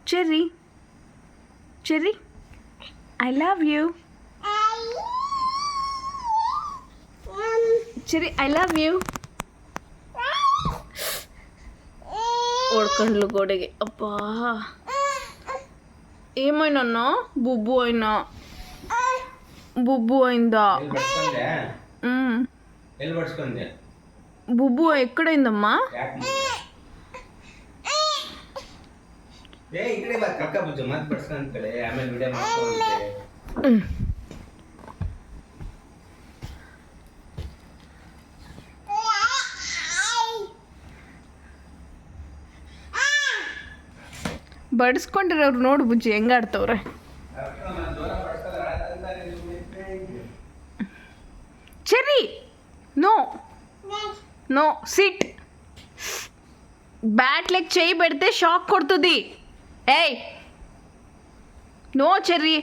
Cherry Cherry I love you. Cherry I love you. ఓడకండ్లు గోడకి అబ్బా ఏమైనా బుబ్బు అయినా బుబ్బు అయిందా? బుబ్బు ఎక్కడైందమ్మా? ಬಡಿಸ್ಕೊಂಡಿರೋರು ನೋಡು ಬುಜ್ಜಿ ಹೆಂಗಾಡ್ತವ್ರೆ. Cherry no no sit. Bat లెగ్ చేయి పెడితే షాక్ కొడుతుంది. ఏయ్ no Cherry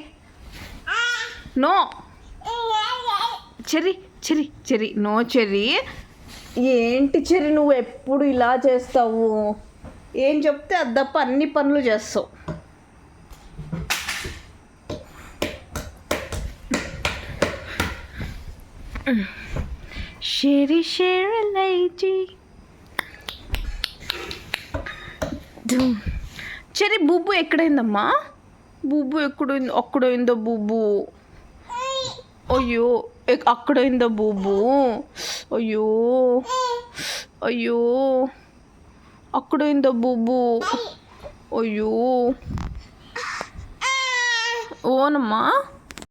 no. Cherry Cherry Cherry no Cherry. ఏంటి చెర్రీ నువ్వు ఎప్పుడు ఇలా చేస్తావు? ఏం చెప్తే అది తప్ప అన్ని పనులు చేస్తావు. షేరీ షేరీ లైజీ. చెర్రీ బుబ్బు ఎక్కడైందమ్మా? బుబ్బు ఎక్కడైంది? అక్కడైందో బుబ్బు. అయ్యో అక్కడైందో బుబ్బు. అయ్యో అయ్యో అక్కడైందో బుబ్బు. అయ్యో ఓనమ్మా.